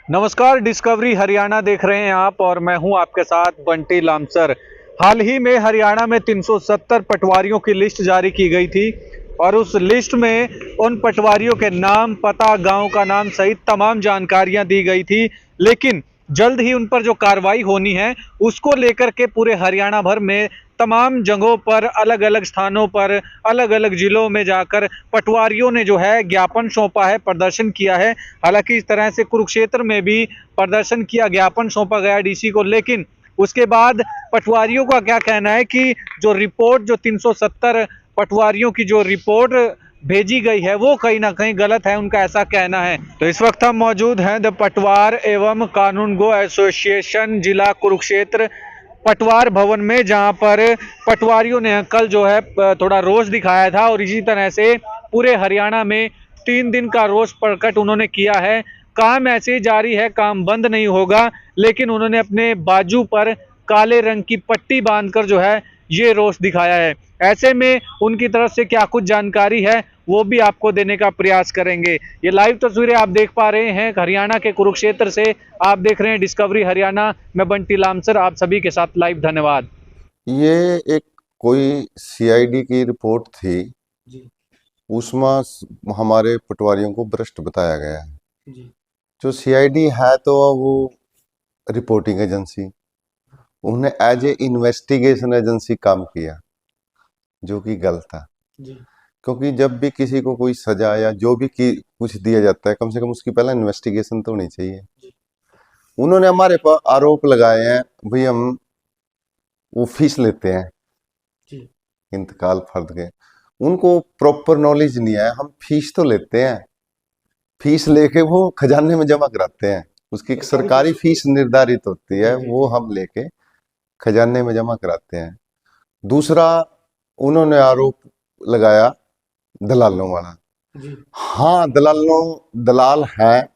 नमस्कार, डिस्कवरी हरियाणा देख रहे हैं आप और मैं हूं आपके साथ बंटी लामसर। हाल ही में हरियाणा में 370 पटवारियों की लिस्ट जारी की गई थी और उस लिस्ट में उन पटवारियों के नाम, पता, गांव का नाम सहित तमाम जानकारियां दी गई थी। लेकिन जल्द ही उन पर जो कार्रवाई होनी है उसको लेकर के पूरे हरियाणा भर में तमाम जगहों पर, अलग अलग स्थानों पर, अलग अलग जिलों में जाकर पटवारियों ने जो है ज्ञापन सौंपा है, प्रदर्शन किया है। हालांकि इस तरह से कुरुक्षेत्र में भी प्रदर्शन किया, ज्ञापन सौंपा गया डीसी को। लेकिन उसके बाद पटवारियों का क्या कहना है कि जो रिपोर्ट, जो 370 पटवारियों की जो रिपोर्ट भेजी गई है वो कहीं ना कहीं गलत है, उनका ऐसा कहना है। तो इस वक्त हम मौजूद हैं द पटवार एवं कानून गो एसोसिएशन जिला कुरुक्षेत्र पटवार भवन में, जहां पर पटवारियों ने कल जो है थोड़ा रोष दिखाया था और इसी तरह से पूरे हरियाणा में 3 दिन का रोष प्रकट उन्होंने किया है। काम ऐसे ही जारी है, काम बंद नहीं होगा। लेकिन उन्होंने अपने बाजू पर काले रंग की पट्टी बांधकर जो है ये रोष दिखाया है। ऐसे में उनकी तरफ से क्या कुछ जानकारी है वो भी आपको देने का प्रयास करेंगे। ये लाइव तस्वीरें आप देख पा रहे हैं हरियाणा के कुरुक्षेत्र से। आप देख रहे हैं डिस्कवरी हरियाणा, मैं बंटी लामसर आप सभी के साथ लाइव। धन्यवाद। ये एक कोई सीआईडी की रिपोर्ट थी जी। उसमें हमारे पटवारियों को भ्रष्ट बताया गया है। जी। जो सीआईडी है तो वो रिपोर्टिंग एजेंसी, उन्हें एज ए इन्वेस्टिगेशन एजेंसी काम किया, जो कि गलत था। जी। क्योंकि जब भी किसी को कोई सजा या जो भी कुछ दिया जाता है, कम से कम उसकी पहले इन्वेस्टिगेशन तो होनी चाहिए। उन्होंने हमारे पर आरोप लगाए हैं भाई हम वो फीस लेते हैं जी। इंतकाल फर्द के, उनको प्रॉपर नॉलेज नहीं है। हम फीस तो लेते हैं, फीस लेके वो खजाने में जमा कराते हैं, उसकी एक सरकारी फीस निर्धारित होती है, वो हम लेके खजाने में जमा कराते हैं। दूसरा, उन्होंने आरोप लगाया दलालों वाला। जी। हाँ, दलाल है,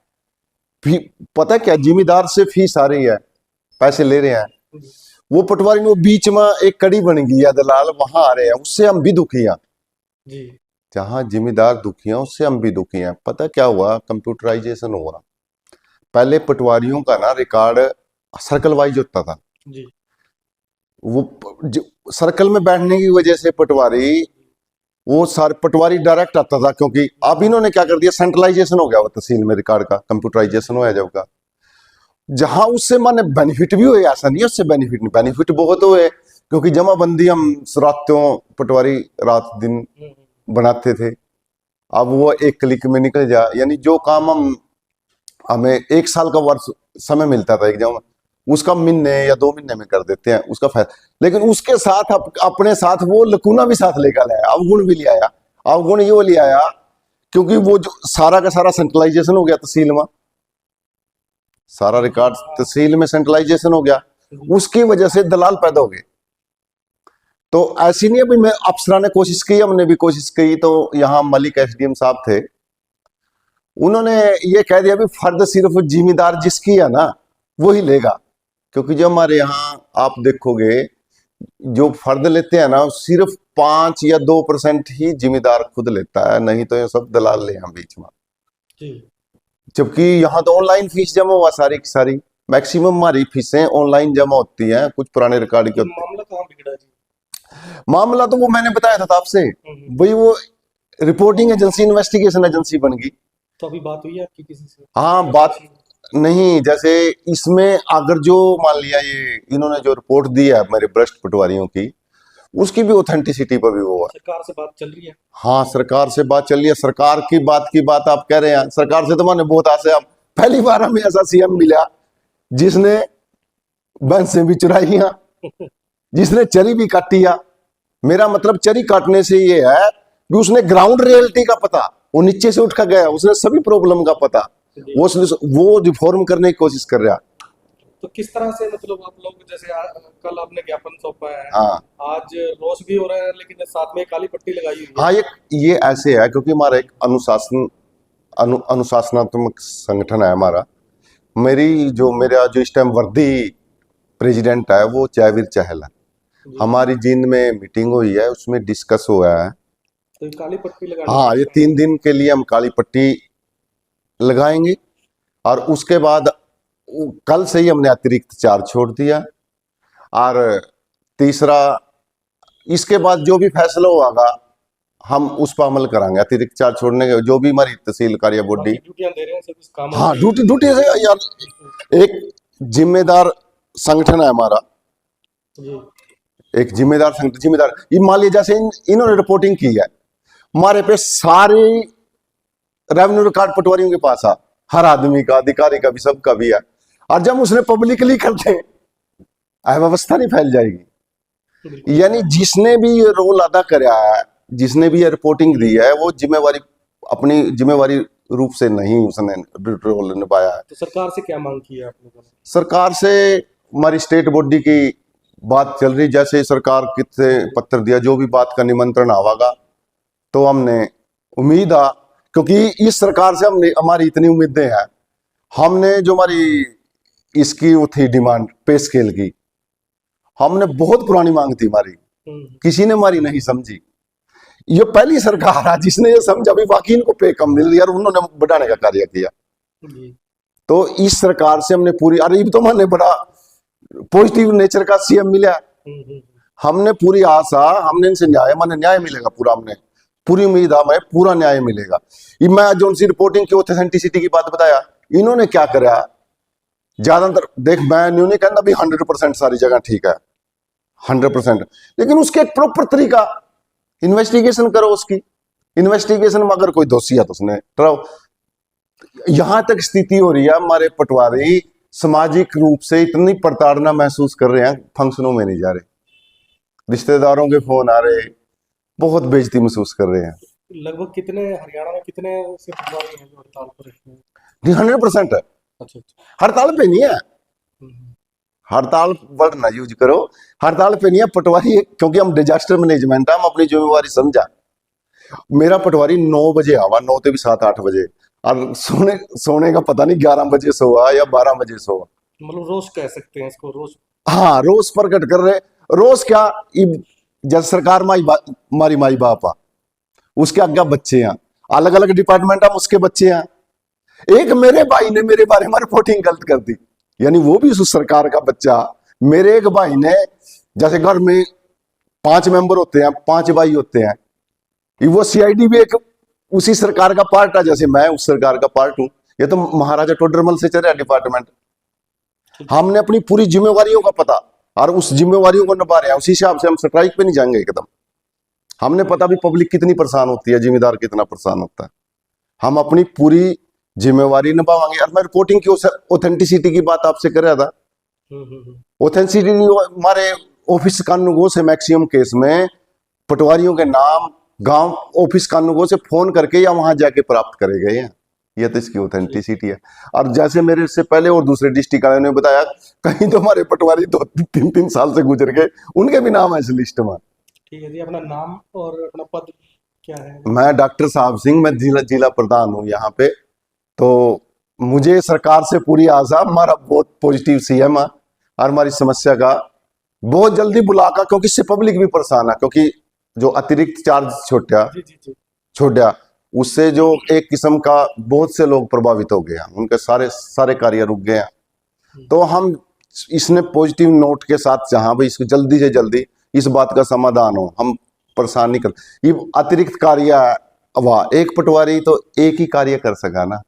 पता क्या, जिम्मेदार से फीस आ रही है, पैसे ले रहे हैं, वो पटवारी में बीच में एक कड़ी बन गई है, दलाल वहां आ रहे हैं, उससे हम भी दुखी हैं। जी। जहां जिम्मेदार दुखी हैं उससे हम भी दुखी हैं। पता क्या हुआ, कंप्यूटराइजेशन हुआ। पहले पटवारियों का ना रिकॉर्ड सर्कल वाइज होता था। जी। वो सर्कल में बैठने की वजह से पटवारी, वो सारे पटवारी डायरेक्ट आता था। क्योंकि अब इन्होंने क्या कर दिया, सेंट्रलाइजेशन हो गया वो तहसील में रिकॉर्ड का, कंप्यूटराइजेशन हो जब का, जहां उससे माने बेनिफिट भी हुए, ऐसा नहीं उससे बेनिफिट नहीं, बेनिफिट बहुत हुए। क्योंकि जमाबंदी हम रातों पटवारी रात दिन बनाते थे, अब वो एक क्लिक में निकल जा, यानी जो काम हमें 1 साल का वर्ष समय मिलता था एग्जाम, उसका महीने या 2 महीने में कर देते हैं, उसका फायदा। लेकिन उसके साथ अपने साथ वो लकूना भी साथ लेकर आया, अवगुण भी ले आया। अवगुण ये ले आया क्योंकि वो जो सारा का सारा सेंट्रलाइजेशन हो गया तहसील में, सारा रिकॉर्ड तहसील में सेंट्रलाइजेशन हो गया, उसकी वजह से दलाल पैदा हो गए। तो ऐसी नहीं है भाई, मैं अफसरा ने कोशिश की, हमने भी कोशिश की। तो यहाँ मलिक एसडीएम साहब थे, उन्होंने ये कह दिया भी फर्द सिर्फ जिम्मेदार जिसकी है ना वही लेगा। क्योंकि जो हमारे यहाँ आप देखोगे, जो फर्द लेते हैं ना, सिर्फ 5 या 2% ही जिम्मेदार खुद लेता है, नहीं तो ये सब दलाल ले हैं बीच में। जबकि यहाँ तो ऑनलाइन फीस जमा हुआ सारी की सारी, मैक्सिमम हमारी फीसें ऑनलाइन जमा होती हैं, कुछ पुराने रिकॉर्ड के होते हैं। मामला कहाँ बिगड़ा जी? मामला तो वो मैंने बताया था आपसे भाई, वो रिपोर्टिंग एजेंसी, इन्वेस्टिगेशन एजेंसी बन गई। तो अभी बात हुई है आपकी किसी से? हाँ, बात नहीं। जैसे इसमें अगर जो मान लिया ये इन्होंने जो रिपोर्ट दी है मेरे भ्रष्ट पटवारियों की, उसकी भी ऑथेंटिसिटी पर भी वो है। सरकार से बात चल रही है? हाँ, सरकार से बात चल रही है। सरकार की बात आप कह रहे हैं, सरकार से तो मैंने बहुत आशा। पहली बार हमें ऐसा सीएम मिला जिसने भैंसें भी चुराई, जिसने चरी भी काटी। मेरा मतलब चरी काटने से ये है कि उसने ग्राउंड रियलिटी का पता, वो नीचे से उठ कर गया, उसने सभी प्रॉब्लम का पता, वो रिफॉर्म करने की कोशिश कर रहा। तो किस तरह से, मतलब आप लोग जैसे कल आपने ज्ञापन सौंपा है, हाँ, आज रोष भी हो रहा है, लेकिन साथ में काली पट्टी लगाई हुई है। हाँ, ये ऐसे है क्योंकि हमारा एक अनुशासनात्मक संगठन है हमारा। मेरा जो इस टाइम वर्दी प्रेसिडेंट है वो जयवीर चहल है। हमारी जींद में मीटिंग हुई है, उसमें डिस्कस हुआ है। तो काली पट्टी लगानी? हाँ, ये 3 दिन के लिए हम काली पट्टी लगाएंगे और उसके बाद कल से ही हमने अतिरिक्त चार्ज छोड़ दिया। और तीसरा, इसके बाद जो भी फैसला होगा हम उस पर अमल कराएंगे। अतिरिक्ति चार्ज छोड़ने के जो भी हमारी तहसील कार्य बॉडी, ड्यूटियां दे रहे हैं सब, इस काम हाँ ड्यूटी से यार, एक जिम्मेदार संगठन है हमारा, जी। एक जिम्मेदार संगठन, जिम्मेदार ये मान लीजिए जैसे इन्होंने रिपोर्टिंग की है, हमारे पे सारे रेवेन्यू रिकॉर्ड पटवारियों के पास है, हर आदमी का, अधिकारी का भी, सबका भी है। और जब उसने पब्लिकली करते अव्यवस्था नहीं फैल जाएगी। यानी जिसने भी ये रोल अदा कराया है, जिसने भी ये रिपोर्टिंग दी है, वो जिम्मेवारी, अपनी जिम्मेवारी रूप से नहीं उसने रोल निभाया है। तो सरकार से क्या मांग की है आप लोगों ने? सरकार से हमारी स्टेट बॉडी की बात चल रही, जैसे सरकार कितने पत्र दिया, जो भी बात का निमंत्रण आवागा तो हमने उम्मीद है, क्योंकि इस सरकार से हमने, हमारी इतनी उम्मीदें हैं, हमने जो हमारी इसकी वो थी डिमांड पे स्केल की, हमने बहुत पुरानी मांग थी हमारी, किसी ने हमारी नहीं समझी। ये पहली सरकार है जिसने ये समझा भी बाकी इनको पे कम मिल रही है और उन्होंने बढ़ाने का कार्य किया। तो इस सरकार से हमने पूरी, अरे ये तो मैंने बड़ा पॉजिटिव नेचर का सीएम मिला, हमने पूरी आशा, हमने इनसे न्याय, माने न्याय मिलेगा पूरा, हमने पूरी उम्मीद है, पूरा न्याय मिलेगा। मैं जो सी रिपोर्टिंग की ऑथेंटिसिटी की बात बताया, इन्होंने क्या करा, ज्यादातर देख, मैं न्यू नहीं कहना भी 100% सारी जगह ठीक है, 100%, लेकिन उसके एक प्रॉपर तरीका, इन्वेस्टिगेशन करो उसकी, इन्वेस्टिगेशन में अगर कोई दोषी है तो उसने ट्राओ। यहां तक स्थिति हो रही है, हमारे पटवारी सामाजिक रूप से इतनी प्रताड़ना महसूस कर रहे हैं, फंक्शनों में नहीं जा रहे, रिश्तेदारों के फोन आ रहे, बहुत बेइज्जती महसूस कर रहे हैं। लगभग कितने, हरियाणा में कितने से पटवारी हैं जो हड़ताल पर हैं? नहीं, 100% है। अच्छा। हड़ताल पे नहीं है, हड़ताल वर्ड ना यूज करो, हड़ताल पे नहीं है पटवारी, क्योंकि हम डिजास्टर मैनेजमेंट है, हम अपनी जिम्मेवारी समझा। मेरा पटवारी 9 बजे आवा, 9 से भी 7-8 बजे, और सोने का पता नहीं 11 बजे सोआ या 12 बजे सोआ। मतलब रोज कह सकते हैं इसको, रोज? हाँ, रोज प्रकट कर रहे, रोज क्या, जब सरकार हमारी माई बाप आ, उसके आगे बच्चे हैं, अलग अलग डिपार्टमेंट हम उसके बच्चे हैं। एक मेरे भाई ने मेरे बारे में रिपोर्टिंग गलत कर दी, यानी वो भी उस सरकार का बच्चा। मेरे एक भाई ने, जैसे घर में 5 मेंबर होते हैं, 5 भाई होते हैं, वो सीआईडी भी एक उसी सरकार का पार्ट है, जैसे मैं उस सरकार का पार्ट हूं। ये तो महाराजा टोडरमल से चल रहा है डिपार्टमेंट। हमने अपनी पूरी जिम्मेवारियों का पता और उस जिम्मेवारियों को निभा रहे हैं, उसी हिसाब से हम स्ट्राइक पे नहीं जाएंगे एकदम। हमने पता भी पब्लिक कितनी परेशान होती है, जिम्मेदार कितना परेशान होता है, हम अपनी पूरी जिम्मेवारी निभाएंगे। और मैं रिपोर्टिंग की ऑथेंटिसिटी की बात आपसे कर रहा था, ऑथेंटिसिटी हमारे ऑफिस कानूनगो से मैक्सिमम केस में पटवारियों के नाम, गांव, ऑफिस कानूनगो से फोन करके या वहां जाके प्राप्त करे गए हैं, ये तो इसकी ऑथेंटिसिटी है। और जैसे मेरे से पहले और दूसरे डिस्ट्रिक्ट वाले ने बताया, कहीं तो हमारे पटवारी 2-3 साल से गुजर गए, उनके भी नाम है इस लिस्ट में। ठीक है जी, अपना नाम और अपना पद क्या है? मैं डॉक्टर साहब सिंह, मैं जिला प्रधान हूँ यहाँ पे। तो मुझे सरकार से पूरी आशा, हमारा बहुत पॉजिटिव सीएम है और हमारी समस्या का बहुत जल्दी बुलाकर, क्योंकि इससे पब्लिक भी परेशान है, क्योंकि जो अतिरिक्त चार्ज छोड़ा उससे जो एक किस्म का बहुत से लोग प्रभावित हो गए हैं, उनके सारे कार्य रुक गए हैं। तो हम इसने पॉजिटिव नोट के साथ जहां भी इसको जल्दी से जल्दी इस बात का समाधान हो, हम परेशान नहीं कर। ये अतिरिक्त कार्य वाह, एक पटवारी तो एक ही कार्य कर सका ना,